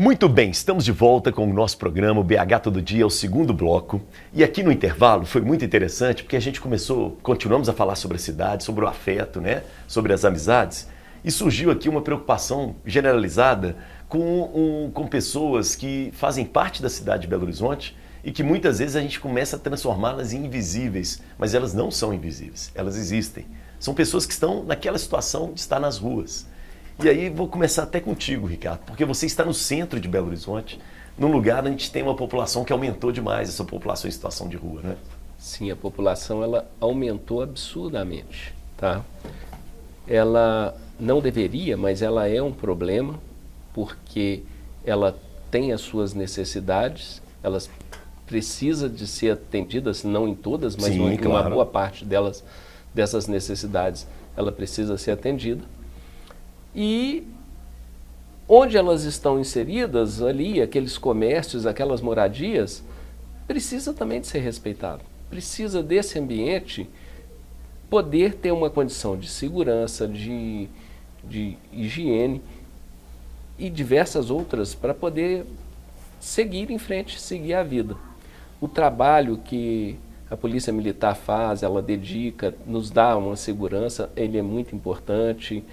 Muito bem, estamos de volta com o nosso programa, o BH Todo Dia, o segundo bloco. E aqui no intervalo foi muito interessante porque a gente continuamos a falar sobre a cidade, sobre o afeto, né? Sobre as amizades. E surgiu aqui uma preocupação generalizada com pessoas que fazem parte da cidade de Belo Horizonte e que muitas vezes a gente começa a transformá-las em invisíveis, mas elas não são invisíveis, elas existem. São pessoas que estão naquela situação de estar nas ruas. E aí vou começar até contigo, Ricardo, porque você está no centro de Belo Horizonte, num lugar onde a gente tem uma população que aumentou demais, essa população em situação de rua, né? Sim, a população ela aumentou absurdamente, tá? Ela não deveria, mas ela é um problema, porque ela tem as suas necessidades, elas precisam de ser atendidas, não em todas, mas Sim, em uma boa parte delas, dessas necessidades, ela precisa ser atendida. E onde elas estão inseridas ali, aqueles comércios, aquelas moradias, precisa também de ser respeitado. Precisa desse ambiente poder ter uma condição de segurança, de higiene e diversas outras para poder seguir em frente, seguir a vida. O trabalho que a Polícia Militar faz, ela dedica, nos dá uma segurança, ele é muito importante.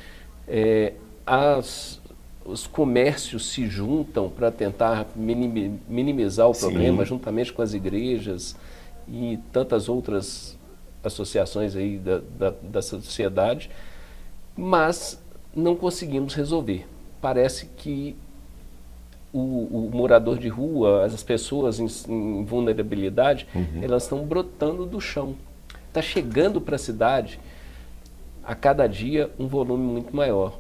Os comércios se juntam para tentar minimizar o problema, juntamente com as igrejas e tantas outras associações aí da sociedade, mas não conseguimos resolver. Parece que o morador de rua, as pessoas em vulnerabilidade, elas estão brotando do chão. Está chegando para a cidade a cada dia um volume muito maior.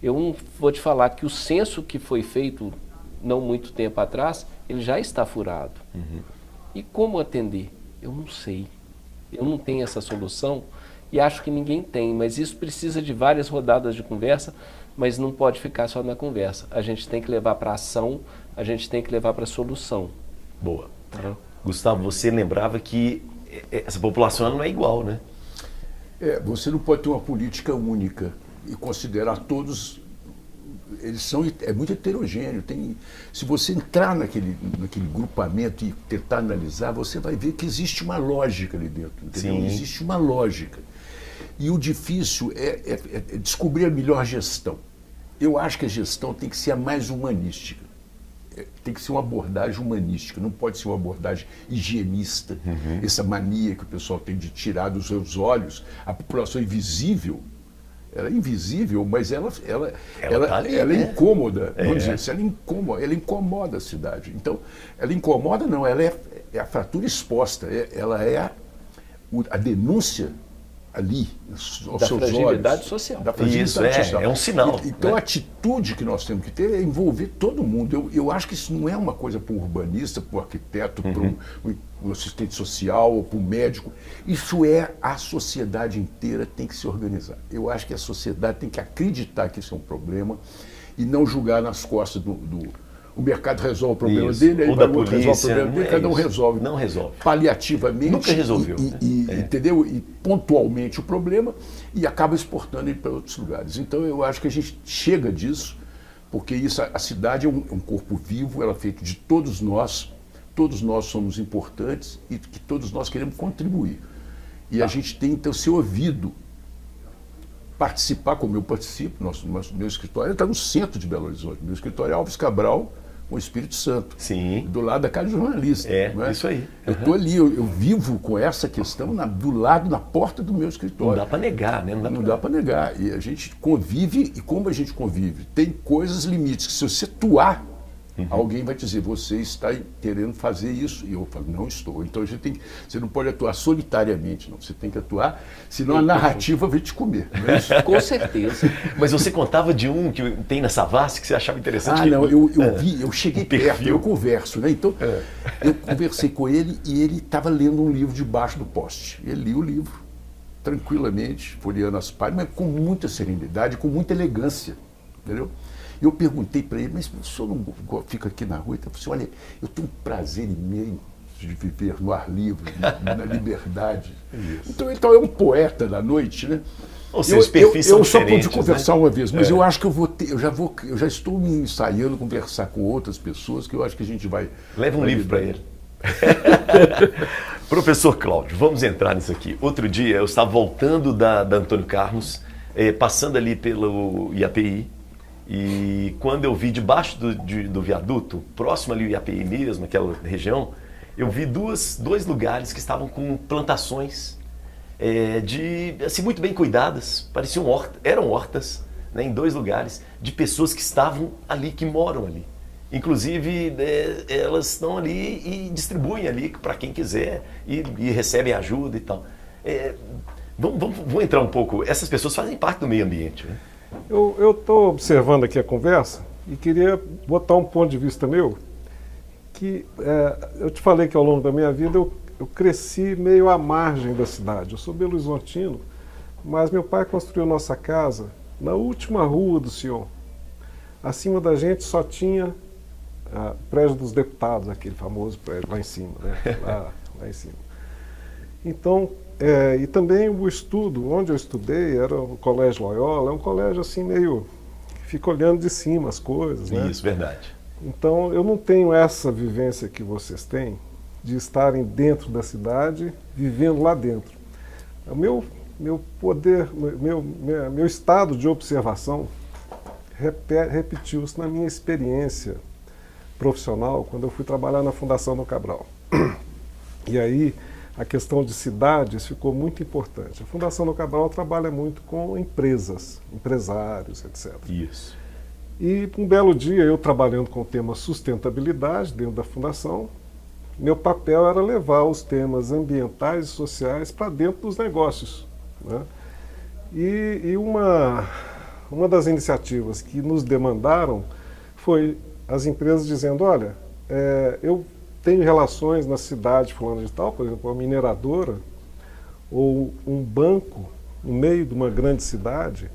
Eu não vou te falar que o censo que foi feito não muito tempo atrás, ele já está furado. E como atender? Eu não sei. Eu não tenho essa solução e acho que ninguém tem, mas isso precisa de várias rodadas de conversa, mas não pode ficar só na conversa. A gente tem que levar para ação, a gente tem que levar para solução. Boa. Gustavo, você lembrava que essa população não é igual, né? Você não pode ter uma política única e considerar todos, é muito heterogêneo. Se você entrar naquele grupamento e tentar analisar, você vai ver que existe uma lógica ali dentro, entendeu? Sim. Existe uma lógica. E o difícil é descobrir a melhor gestão. Eu acho que a gestão tem que ser a mais humanística. Tem que ser uma abordagem humanística, não pode ser uma abordagem higienista. Essa mania que o pessoal tem de tirar dos seus olhos a população invisível. Ela é invisível, mas ela tá ali, é né? incômoda. Vamos dizer assim, ela incomoda a cidade. Então, ela incomoda não, ela é a fratura exposta, ela é a denúncia ali, aos Da seus fragilidade olhos. social. Da fragilidade Isso, social. é um sinal. Então, né? a atitude que nós temos que ter é envolver todo mundo. Eu acho que isso não é uma coisa para um urbanista, para um arquiteto, para um assistente social ou para um médico. Isso a sociedade inteira tem que se organizar. Eu acho que a sociedade tem que acreditar que isso é um problema e não julgar nas costas o mercado resolve o problema dele, aí ou da o outro resolve o problema dele, cada um resolve. Não resolve. Paliativamente. Nunca resolveu. Entendeu? E pontualmente o problema e acaba exportando ele para outros lugares. Então eu acho que a gente chega disso, porque a cidade é um corpo vivo, ela é feita de todos nós somos importantes e que todos nós queremos contribuir. E a gente tem então ser ouvido, participar como eu participo, meu escritório está no centro de Belo Horizonte, meu escritório é Alves Cabral, com o Espírito Santo. Sim. Do lado da Casa Jornalista. Não é? Isso aí. Eu estou ali, eu vivo com essa questão do lado, na porta do meu escritório. Não dá para negar, né? Não dá para negar. E a gente convive, e como a gente convive? Tem coisas limites, que se você atuar, alguém vai dizer, você está querendo fazer isso. E eu falo, não estou. Então você não pode atuar solitariamente, não. Você tem que atuar, senão a narrativa vai te comer. Não é isso? Com certeza. Mas você contava de um que tem na Savassi que você achava interessante? Não, eu cheguei perto, eu converso, né? Então, eu conversei com ele e ele estava lendo um livro debaixo do poste. Ele lia o livro, tranquilamente, folheando as páginas, mas com muita serenidade, com muita elegância, entendeu? Eu perguntei para ele, mas o senhor não fica aqui na rua? Ele falou assim, olha, eu tenho um prazer imenso de viver no ar livre, na liberdade. Então é um poeta da noite, né? Ou seja, os perfis são eu só diferentes, pude conversar né? uma vez, mas eu acho que eu já estou me ensaiando conversar com outras pessoas, que eu acho que a gente vai... Leva um livro para ele. Professor Cláudio, vamos entrar nisso aqui. Outro dia eu estava voltando da Antônio Carlos, passando ali pelo IAPI, e quando eu vi debaixo do viaduto, próximo ali ao IAPI mesmo, aquela região, eu vi dois lugares que estavam com plantações assim, muito bem cuidadas, pareciam eram hortas, né, em 2 lugares, de pessoas que estavam ali, que moram ali. Inclusive, elas estão ali e distribuem ali para quem quiser e recebem ajuda e tal. Vamos entrar um pouco. Essas pessoas fazem parte do meio ambiente, né? Eu estou observando aqui a conversa e queria botar um ponto de vista meu, que eu te falei que ao longo da minha vida eu cresci meio à margem da cidade. Eu sou Belo Horizontino, mas meu pai construiu nossa casa na última rua do Sion. Acima da gente só tinha o prédio dos deputados, aquele famoso prédio lá em cima, né? lá em cima. Então, e também o estudo, onde eu estudei, era o Colégio Loyola, é um colégio assim meio que fica olhando de cima as coisas, né? Isso, verdade. Então, eu não tenho essa vivência que vocês têm, de estarem dentro da cidade, vivendo lá dentro. O meu poder, meu estado de observação repetiu-se na minha experiência profissional quando eu fui trabalhar na Fundação Dom Cabral. E aí a questão de cidades ficou muito importante. A Fundação Dom Cabral trabalha muito com empresas, empresários, etc. Isso. E um belo dia, eu trabalhando com o tema sustentabilidade dentro da Fundação, meu papel era levar os temas ambientais e sociais para dentro dos negócios, né? E uma das iniciativas que nos demandaram foi as empresas dizendo, olha, eu tenho relações na cidade fulana de tal, por exemplo, uma mineradora ou um banco no meio de uma grande cidade,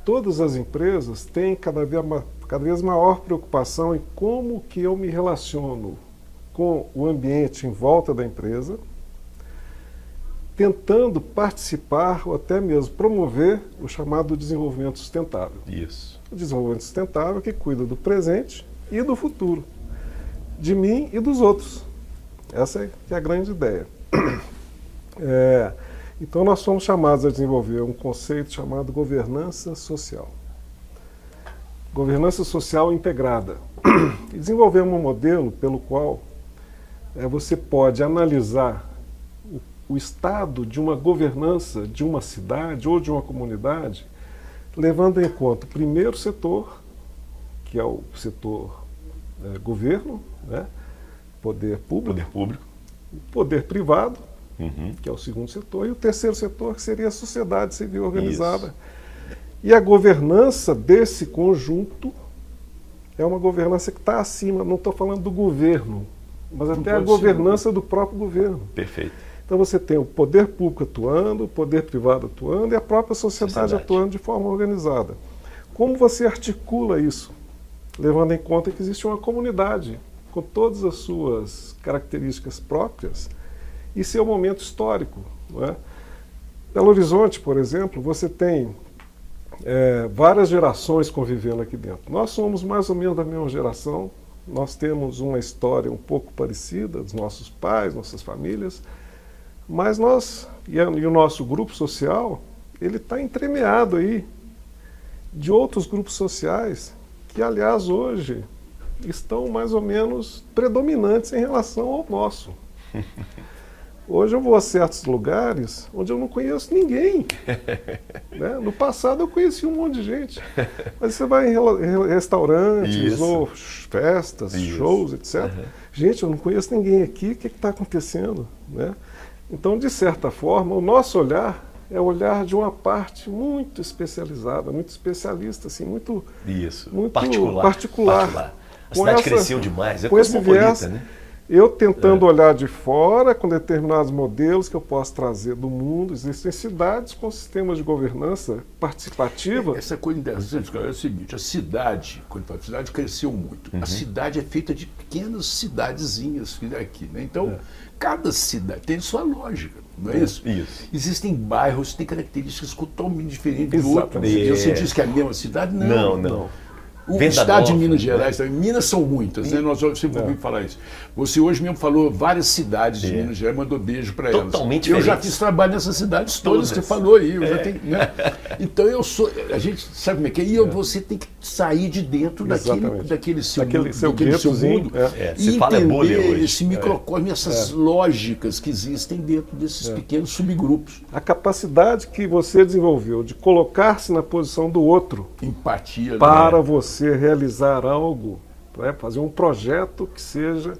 todas as empresas têm cada vez maior preocupação em como que eu me relaciono com o ambiente em volta da empresa, tentando participar ou até mesmo promover o chamado desenvolvimento sustentável. Isso. O desenvolvimento sustentável que cuida do presente e do futuro, de mim e dos outros. Essa é a grande ideia. Então nós somos chamados a desenvolver um conceito chamado governança social. Governança social integrada. E desenvolvemos um modelo pelo qual você pode analisar o estado de uma governança de uma cidade ou de uma comunidade, levando em conta o primeiro setor, que é o setor governo, né? Poder público, o poder privado, que é o segundo setor, e o terceiro setor, que seria a sociedade civil organizada. Isso. E a governança desse conjunto é uma governança que está acima, não estou falando do governo, mas até a governança do próprio governo. Perfeito. Então você tem o poder público atuando, o poder privado atuando e a própria sociedade atuando de forma organizada. Como você articula isso? Levando em conta que existe uma comunidade com todas as suas características próprias e seu momento histórico, não é? Belo Horizonte, por exemplo, você tem várias gerações convivendo aqui dentro. Nós somos mais ou menos da mesma geração, nós temos uma história um pouco parecida dos nossos pais, nossas famílias, mas nós, e o nosso grupo social, ele está entremeado aí de outros grupos sociais que, aliás, hoje estão mais ou menos predominantes em relação ao nosso. Hoje eu vou a certos lugares onde eu não conheço ninguém. Né? No passado eu conheci um monte de gente. Mas você vai em restaurantes, ou festas, shows, etc. Gente, eu não conheço ninguém aqui, o que está acontecendo? Né? Então, de certa forma, o nosso olhar é o olhar de uma parte muito especializada, muito especialista, assim, muito particular. A cidade cresceu demais, é cosmopolita, né? Eu tentando olhar de fora com determinados modelos que eu posso trazer do mundo. Existem cidades com sistemas de governança participativa. Essa coisa interessante é o seguinte, a cidade, quando fala cidade, cresceu muito. A cidade é feita de pequenas cidadezinhas aqui, né? Então, cada cidade tem sua lógica, não é isso? Isso. Existem bairros que têm características totalmente diferentes do outro. Exatamente. Você diz que é a mesma cidade? Não. O Venda estado de Nova, Minas Gerais, também. Minas são muitas, né? Nós sempre ouvimos falar isso. Você hoje mesmo falou várias cidades de Minas Gerais, mandou beijo para elas. Totalmente Eu já diferentes. fiz trabalho nessas cidades todas que você falou aí. Eu já tenho, né? Então a gente sabe como é que é. E você tem que sair de dentro daquele seu mundo Você e fala bolha entender hoje. esse microcosmo, essas lógicas que existem dentro desses pequenos subgrupos. A capacidade que você desenvolveu de colocar-se na posição do outro Empatia. para né? você realizar algo, né? Fazer um projeto que seja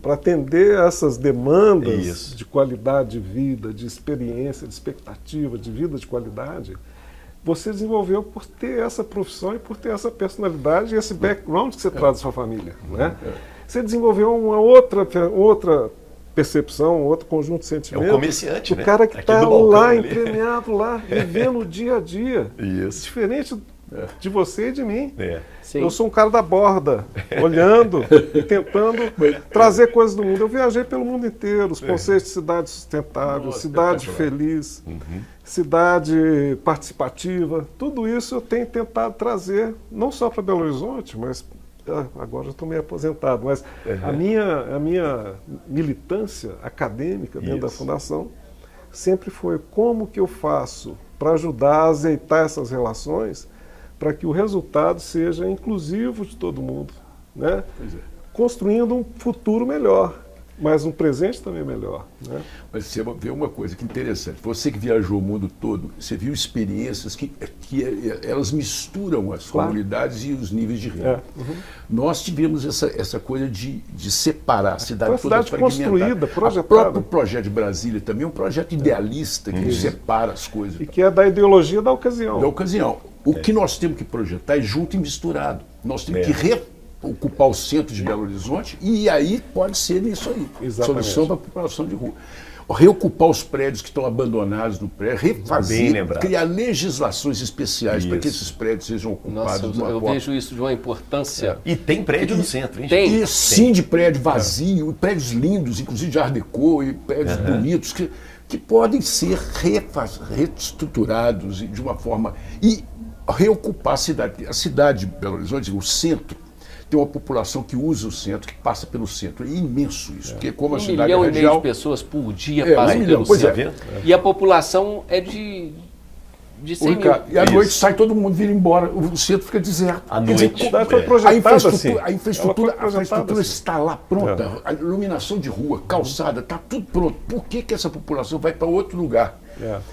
para atender essas demandas Isso. de qualidade de vida, de experiência, de expectativa, de vida de qualidade, você desenvolveu por ter essa profissão e por ter essa personalidade e esse background que você traz da sua família. Né? Você desenvolveu uma outra percepção, um outro conjunto de sentimentos. É um comerciante, o né? cara que Aqui está do balcão lá, ali. entremeado lá, vivendo o dia a dia. Isso. Diferente de você e de mim. Sim. Eu sou um cara da borda, olhando e tentando trazer coisas do mundo. Eu viajei pelo mundo inteiro, os conceitos de cidade sustentável, Nossa, cidade espetacular. feliz, cidade participativa. Tudo isso eu tenho tentado trazer, não só para Belo Horizonte, mas agora eu estou meio aposentado, mas a minha militância acadêmica dentro da Fundação sempre foi como que eu faço para ajudar a azeitar essas relações para que o resultado seja inclusivo de todo mundo, né? Pois é. Construindo um futuro melhor, mas um presente também melhor. Né? Mas você vê uma coisa que interessante. Você que viajou o mundo todo, você viu experiências que elas misturam as comunidades e os níveis de renda. Nós tivemos essa coisa de separar a cidade Uma cidade toda construída, projetada. O próprio projeto de Brasília também é um projeto idealista que separa as coisas. E que é da ideologia da ocasião. Da ocasião. O que nós temos que projetar é junto e misturado. Nós temos que ocupar o centro de Belo Horizonte e aí pode ser isso aí. Exatamente. Solução para a população de rua. Reocupar os prédios que estão abandonados no prédio, refazer, criar legislações especiais para que esses prédios sejam ocupados. Nossa, eu vejo isso de uma importância. E tem prédio no centro, hein? Tem. E sim de prédio vazio, e prédios lindos, inclusive de Art Deco, e prédios bonitos, que podem ser reestruturados de uma forma... E reocupar a cidade. A cidade de Belo Horizonte, o centro, tem uma população que usa o centro, que passa pelo centro. É imenso isso, porque como a cidade é 1,5 milhão de pessoas por dia passam pelo centro. E a população é de 100 mil. E à noite sai todo mundo, vira embora, o centro fica deserto. À noite. A cidade foi projetada assim. A infraestrutura está lá pronta, a iluminação de rua, calçada, está tudo pronto. Por que essa população vai para outro lugar?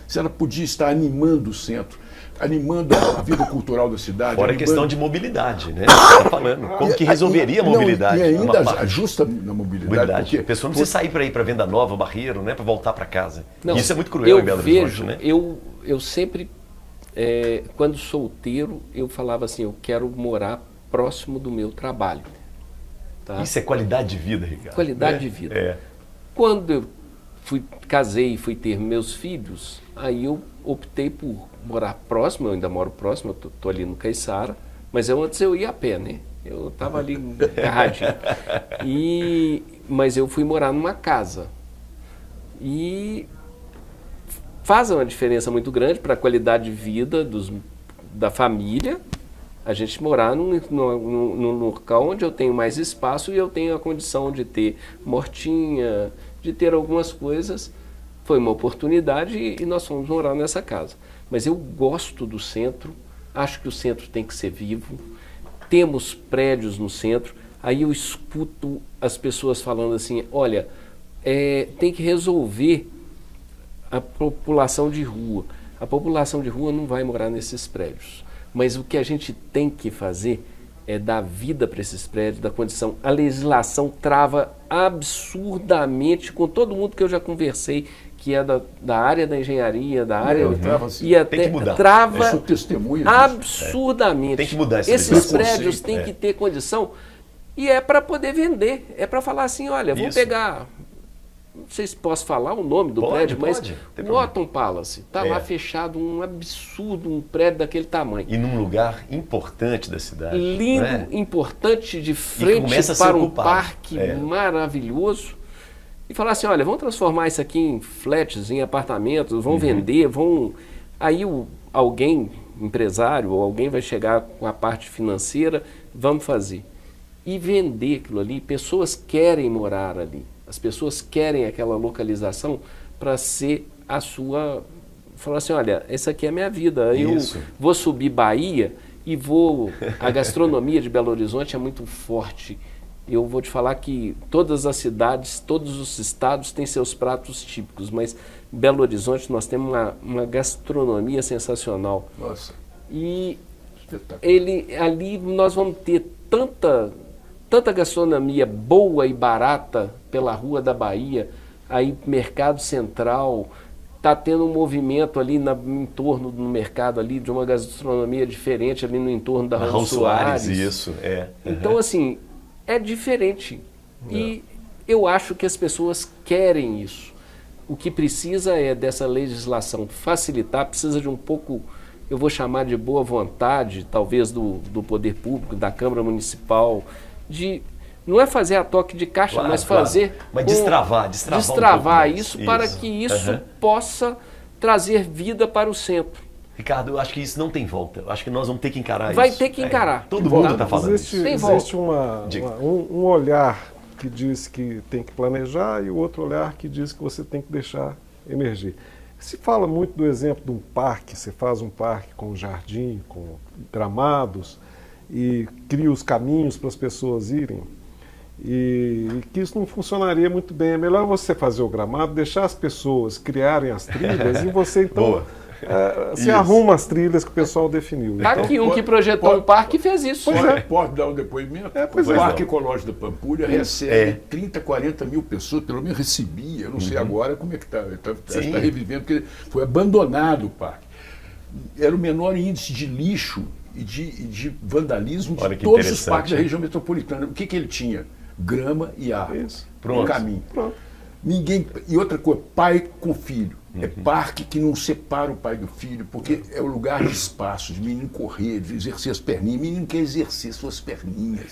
Se ela podia estar animando o centro, animando a vida cultural da cidade. Fora a questão de mobilidade, né? Você está falando. Como que resolveria a mobilidade? E ainda ajusta na mobilidade. Porque a pessoa não precisa sair para ir para Venda Nova, Barreiro, né? Para voltar para casa. Não, isso é muito cruel em Belo Horizonte, né? Eu sempre, quando solteiro, eu falava assim, eu quero morar próximo do meu trabalho. Tá? Isso é qualidade de vida, Ricardo. Qualidade de vida. Quando eu casei e fui ter meus filhos, aí eu optei por morar próximo, eu ainda moro próximo, eu tô ali no Caiçara, mas antes eu ia a pé, né? Eu estava ali agarradinho. Mas eu fui morar numa casa. E faz uma diferença muito grande para a qualidade de vida da família, a gente morar num local onde eu tenho mais espaço e eu tenho a condição de ter uma hortinha, de ter algumas coisas. Foi uma oportunidade e nós fomos morar nessa casa. Mas eu gosto do centro, acho que o centro tem que ser vivo, temos prédios no centro, aí eu escuto as pessoas falando assim, olha, tem que resolver a população de rua. A população de rua não vai morar nesses prédios, mas o que a gente tem que fazer é dar vida para esses prédios, da condição. A legislação trava absurdamente com todo mundo que eu já conversei, que é da área da engenharia, da área... E até tem que mudar. Trava testemunha absurdamente. Tem que mudar esses prédios têm que ter condição E é para poder vender, é para falar assim, olha, vamos pegar, não sei se posso falar o nome do prédio, mas o Otton Palace, está lá fechado, um absurdo, um prédio daquele tamanho. E num lugar importante da cidade. Lindo, importante, de frente para um parque maravilhoso. E falar assim, olha, vamos transformar isso aqui em flats, em apartamentos, vão vender, Aí alguém, empresário, ou alguém vai chegar com a parte financeira, vamos fazer. E vender aquilo ali, pessoas querem morar ali. As pessoas querem aquela localização para ser a sua... Falar assim, olha, essa aqui é a minha vida. Eu vou subir Bahia e a gastronomia de Belo Horizonte é muito forte. Eu vou te falar que todas as cidades, todos os estados têm seus pratos típicos, mas em Belo Horizonte nós temos uma gastronomia sensacional. Nossa. E ali nós vamos ter tanta gastronomia boa e barata pela Rua da Bahia, aí Mercado Central, está tendo um movimento ali em torno do mercado ali, de uma gastronomia diferente ali no entorno da Raul Soares. Isso, Então, assim, é diferente. E eu acho que as pessoas querem isso. O que precisa é dessa legislação facilitar, precisa de um pouco, eu vou chamar de boa vontade, talvez do poder público, da Câmara Municipal, não é fazer a toque de caixa, mas fazer... Mas destravar isso para que isso possa trazer vida para o centro. Ricardo, eu acho que isso não tem volta. Eu acho que nós vamos ter que encarar isso. Vai ter que encarar. Todo mundo está falando isso. Tem existe um olhar que diz que tem que planejar e o outro olhar que diz que você tem que deixar emergir. Se fala muito do exemplo de um parque, você faz um parque com jardim, com gramados e cria os caminhos para as pessoas irem. E que isso não funcionaria muito bem. É melhor você fazer o gramado, deixar as pessoas criarem as trilhas e você então se arruma as trilhas que o pessoal definiu. Tá aqui que projetou um parque e fez isso. Pode dar um depoimento? O Parque Ecológico da Pampulha recebe 30, 40 mil pessoas, pelo menos recebia, eu não sei agora como é que está. Está revivendo, porque foi abandonado o parque. Era o menor índice de lixo e de vandalismo de todos os parques da região metropolitana. O que ele tinha? Grama e árvore. Um caminho. E outra coisa, pai com filho. É parque que não separa o pai do filho, porque é o lugar de espaço, de menino correr, de exercer as perninhas. Menino quer exercer suas perninhas.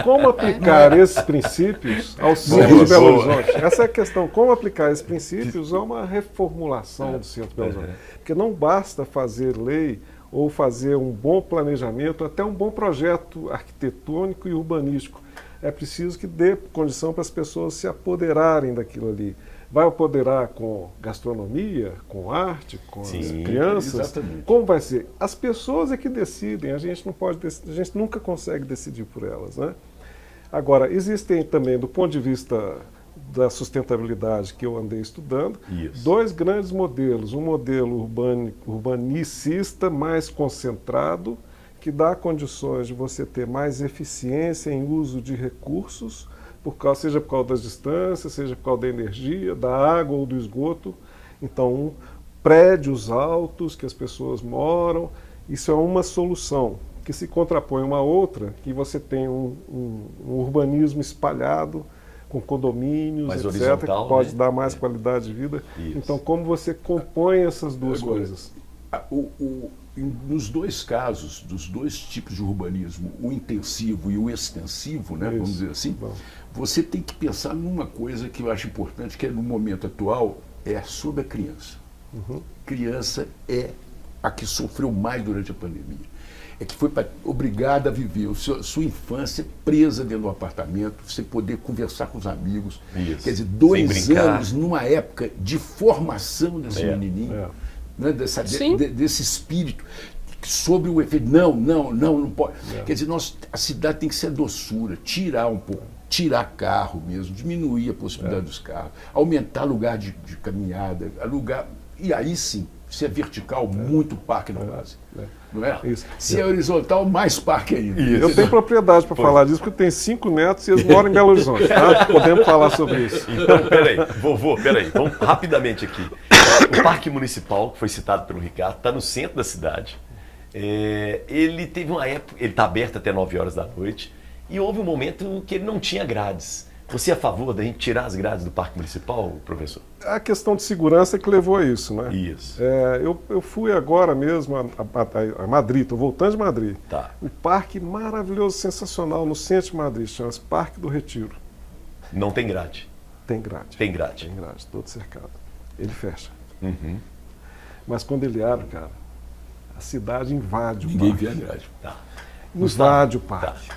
Como aplicar esses princípios ao centro de Belo Horizonte? Essa é a questão. Como aplicar esses princípios a uma reformulação do centro de Belo Horizonte? Porque não basta fazer lei ou fazer um bom planejamento, até um bom projeto arquitetônico e urbanístico. É preciso que dê condição para as pessoas se apoderarem daquilo ali. Vai apoderar com gastronomia, com arte, com as crianças? Exatamente. Como vai ser? As pessoas é que decidem, a gente nunca consegue decidir por elas, né? Agora, existem também, do ponto de vista da sustentabilidade que eu andei estudando, dois grandes modelos. Um modelo urbanicista mais concentrado, que dá condições de você ter mais eficiência em uso de recursos, seja por causa das distâncias, seja por causa da energia, da água ou do esgoto. Então, prédios altos que as pessoas moram, isso é uma solução que se contrapõe a uma outra, que você tem um urbanismo espalhado, com condomínios, mais etc., que pode dar mais qualidade de vida. Então, como você compõe essas duas coisas? Nos dois casos, dos dois tipos de urbanismo, o intensivo e o extensivo, né, vamos dizer assim, você tem que pensar numa coisa que eu acho importante, que é no momento atual, é sobre a criança. Criança é a que sofreu mais durante a pandemia. É que foi obrigada a viver sua infância presa dentro do apartamento, sem poder conversar com os amigos. Quer dizer, 2 anos numa época de formação desse menininho. Né, desse espírito sobre o efeito, não pode. Quer dizer, a cidade tem que ser doçura, tirar um pouco, tirar carro mesmo, diminuir a possibilidade dos carros, aumentar lugar de caminhada, e aí sim, se é vertical, muito parque na base. Não é? Se é horizontal, mais parque ainda. Eu tenho propriedade para falar disso, porque eu tenho 5 netos e eles moram em Belo Horizonte. Tá? Podemos falar sobre isso. Então, peraí, vamos rapidamente aqui. O Parque Municipal, que foi citado pelo Ricardo, está no centro da cidade. Ele teve uma época, ele está aberto até 9 horas da noite, e houve um momento que ele não tinha grades. Você é a favor da gente tirar as grades do Parque Municipal, professor? A questão de segurança que levou a isso, né? Isso. Eu fui agora mesmo a Madrid, estou voltando de Madrid. Tá. Um parque maravilhoso, sensacional, no centro de Madrid, chama-se Parque do Retiro. Não tem grade? Tem grade. Tem grade. Tem grade, todo cercado. Ele fecha. Uhum. Mas quando ele abre, cara, a cidade invade o Ninguém parque. vê a grade. Tá. Invade o parque. Tá.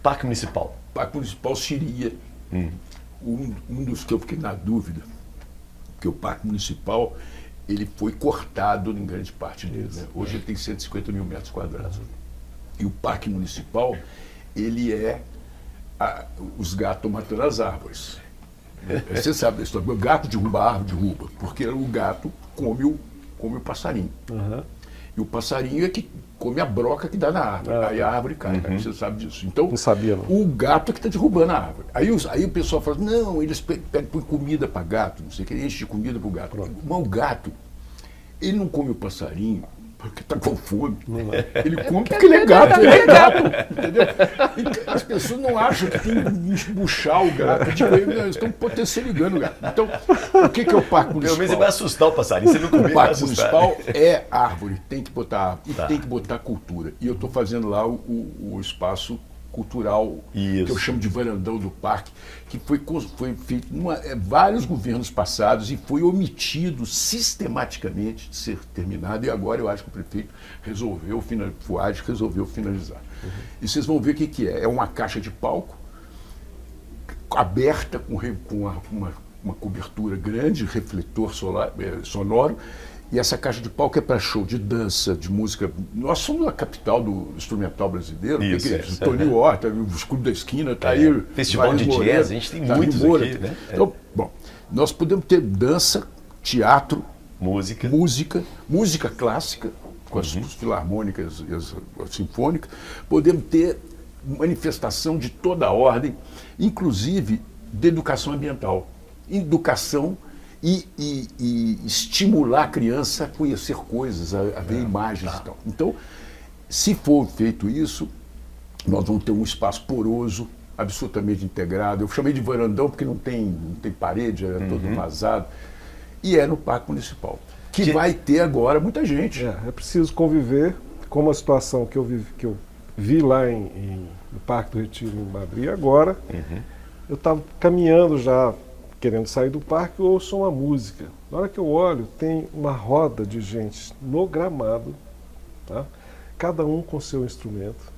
Parque Municipal. O Parque Municipal seria um dos que eu fiquei na dúvida, porque o Parque Municipal ele foi cortado em grande parte dele. Né? Hoje ele tem 150 mil metros quadrados. E o Parque Municipal, ele é os gatos matando as árvores. Você sabe da história. O gato derruba a árvore, derruba, porque o gato come o passarinho. Uhum. E o passarinho é que come a broca que dá na árvore. Aí a árvore cai, você sabe disso. Então, Não sabia, não. o gato é que está derrubando a árvore. Aí o pessoal fala, não, eles põem comida para gato, não sei o que, enche de comida para o gato. Mas o gato, ele não come o passarinho porque está com fome. Ele come porque ele é gato, entendeu? Então, as pessoas não acham que tem que embuchar o gato. Tipo, eles estão potencializando o gato. Então, o que é o Parque Municipal? Pelo menos ele vai assustar o passarinho. Você não comer, O vai Parque assustar. Municipal é árvore, tem que botar árvore, Tá. e tem que botar cultura. E eu estou fazendo lá o espaço cultural, Isso. que eu chamo de varandão do parque, que foi feito em vários governos passados e foi omitido sistematicamente de ser terminado, e agora eu acho que o prefeito Fuad resolveu finalizar. E vocês vão ver o que é. É uma caixa de palco aberta com uma cobertura grande, refletor sonoro, e essa caixa de palco é para show de dança, de música. Nós somos a capital do instrumental brasileiro. Isso, o Tony Horta, os Clubes da Esquina, tá aí. Festival de Moreira, jazz, a gente tem tá aí muitos Moura. aqui, né? Então, bom, nós podemos ter dança, teatro, Música. música clássica, com as filarmônicas e as sinfônicas. Podemos ter manifestação de toda a ordem, inclusive de educação ambiental. Educação e estimular a criança a conhecer coisas, a ver imagens e tal. Então, se for feito isso, nós vamos ter um espaço poroso, absolutamente integrado. Eu chamei de varandão porque não tem parede, é todo vazado. E é no Parque Municipal, que vai ter agora muita gente. É preciso conviver com uma situação que eu vi lá no Parque do Retiro, em Madrid. Agora, eu estava caminhando já, querendo sair do parque, eu ouço uma música. Na hora que eu olho, tem uma roda de gente no gramado, tá? Cada um com seu instrumento,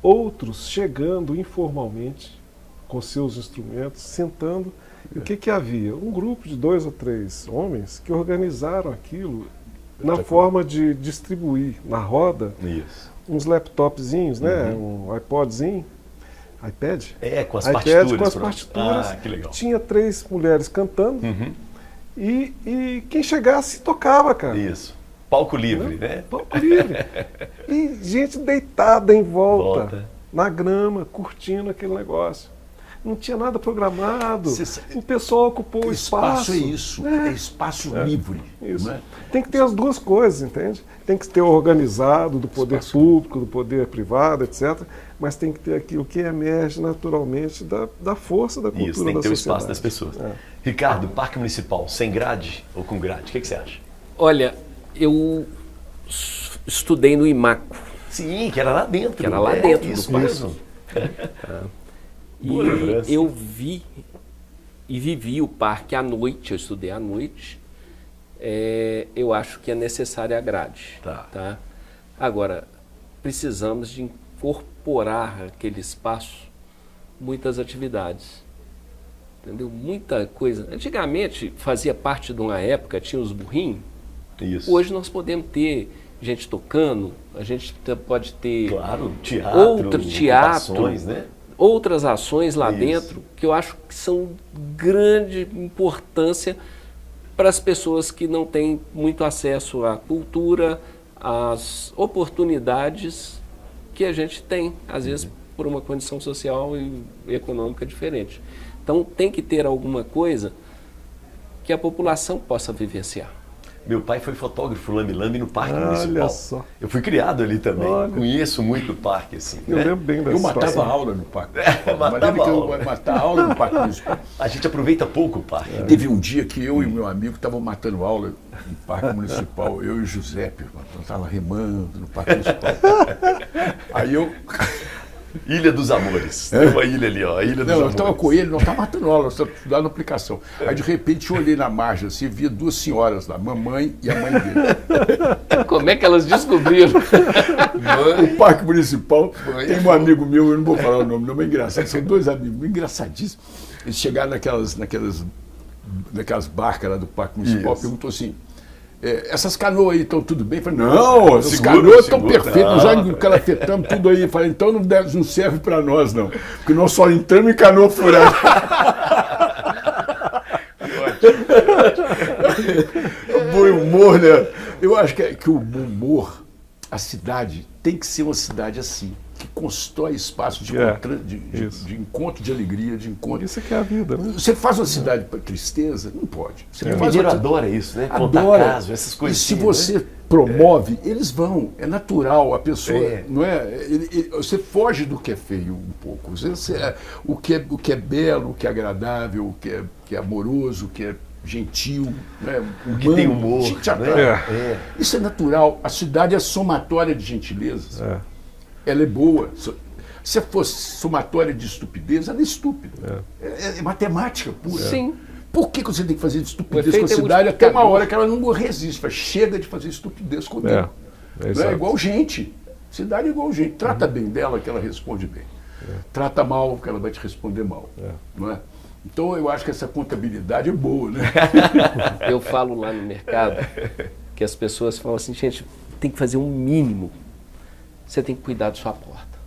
outros chegando informalmente com seus instrumentos, sentando. E o que havia? Um grupo de 2 ou 3 homens que organizaram aquilo na forma de distribuir na roda uns laptopzinhos, né? Um iPodzinho. iPad? Com as partituras. Com as partituras. Ah, que legal. Tinha 3 mulheres cantando e quem chegasse tocava, cara. Isso. Palco livre, né? Palco livre. E gente deitada em volta, na grama, curtindo aquele negócio. Não tinha nada programado. O pessoal ocupou o espaço. É isso, é espaço livre. Isso. Não é? Tem que ter as duas coisas, entende? Tem que ter o organizado do poder público, do poder privado, etc. Mas tem que ter aquilo que emerge naturalmente da força da cultura da sociedade. Isso, tem que ter o espaço das pessoas. Ricardo, Parque Municipal, sem grade ou com grade? O que você acha? Olha, eu estudei no IMACO. Sim, que era lá dentro. Que era lá dentro do parque. Mesmo. E eu vi e vivi o parque à noite, eu estudei à noite. Eu acho que é necessária a grade. Tá? Agora, precisamos de incorporar aquele espaço muitas atividades. Entendeu? Muita coisa. Antigamente, fazia parte de uma época, tinha os burrinhos. Isso. Hoje nós podemos ter gente tocando, a gente pode ter teatro, né? Outras ações lá dentro que eu acho que são de grande importância para as pessoas que não têm muito acesso à cultura, às oportunidades que a gente tem, às vezes por uma condição social e econômica diferente. Então tem que ter alguma coisa que a população possa vivenciar. Meu pai foi fotógrafo lambe-lambe no Parque Municipal. Olha só. Eu fui criado ali também. Olha. Conheço muito o parque, assim. Eu né? lembro bem dessa Eu matava situação. aula no Parque matava que eu aula. ia matar aula no Parque Municipal. A gente aproveita pouco o parque. né? Teve um dia que eu e o meu amigo estavam matando aula no Parque Municipal, eu e o Giuseppe, nós estávamos remando no Parque Municipal. Aí eu... Ilha dos Amores. Tem uma ilha ali, ó. A Ilha dos Não, eu Amores. estava com ele, nós estávamos matando aula, nós estávamos estudando aplicação. Aí de repente eu olhei na margem assim, via duas senhoras lá, mamãe e a mãe dele. Como é que elas descobriram? O Parque Municipal, tem um amigo meu, eu não vou falar o nome, não, mas é engraçado, são dois amigos, engraçadíssimos. Eles chegaram naquelas barcas lá do Parque Municipal, Isso. perguntou assim, essas canoas aí estão tudo bem? Eu falei, não, essas Segura, canoas estão segura. perfeitas, nós já calafetamos tudo aí. Eu falei, então não serve para nós não, porque nós só entramos em canoa furada. Bom humor, né? Eu acho que o humor, a cidade tem que ser uma cidade assim, que constrói espaços de encontro de alegria, de encontro. Isso que é a vida, né? Você faz uma cidade para tristeza? Não pode. Você O faz mineiro uma- adora isso, né? Contar Adora. caso, essas coisas. E se assim, você né? promove, eles vão. É natural. A pessoa, É. não é? Você foge do que é feio um pouco. O que é belo, o que é agradável, o que é amoroso, o que é gentil, né? O que tem humano, humor. te atrai. né? Isso é natural. A cidade é somatória de gentilezas. É. Ela é boa. Se fosse somatória de estupidez, ela é estúpida. É matemática pura. Sim. Por que você tem que fazer estupidez O efeito com a é cidade até uma multiplicador. hora que ela não resiste? Fala, chega de fazer estupidez comigo. É Não exato. é igual gente. Cidade é igual gente. Trata bem dela que ela responde bem. Trata mal que ela vai te responder mal. Não é? Então eu acho que essa contabilidade é boa, né? Eu falo lá no mercado que as pessoas falam assim, gente, tem que fazer um mínimo. Você tem que cuidar da sua porta.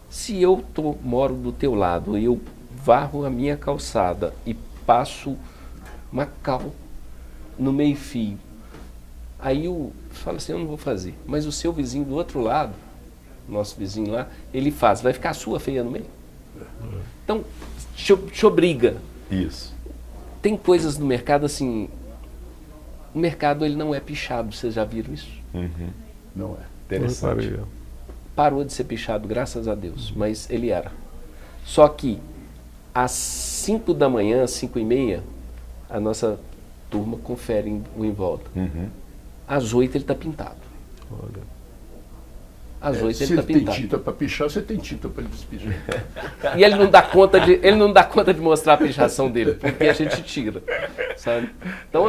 Se eu moro do teu lado e eu varro a minha calçada e passo uma cal no meio-fio, aí eu falo assim, eu não vou fazer. Mas o seu vizinho do outro lado, nosso vizinho lá, ele faz. Vai ficar a sua feia no meio? Então, te obriga. Isso. Tem coisas no mercado assim... O mercado ele não é pichado, vocês já viram isso? Não é. Interessante. Gostaria. Parou de ser pichado, graças a Deus, mas ele era. Só que às 5 da manhã, 5h30, a nossa turma confere o em volta. Às 8 ele está pintado. Olha. Às 8 Se ele ele está tem pintado. tinta para pichar, você tem tinta para despichar. E ele não dá conta de mostrar a pichação dele, porque a gente tira, sabe? Então,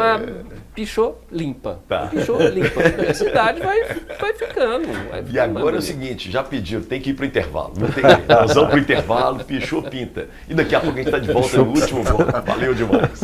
pichou, limpa. Tá. Pichou, limpa. A cidade vai ficando. Vai E ficando agora é o bonito. seguinte, já pediu, tem que ir pro intervalo. Não tem jeito. Nós vamos pro intervalo, pichou, pinta. E daqui a pouco a gente está de volta no último bloco. Valeu demais.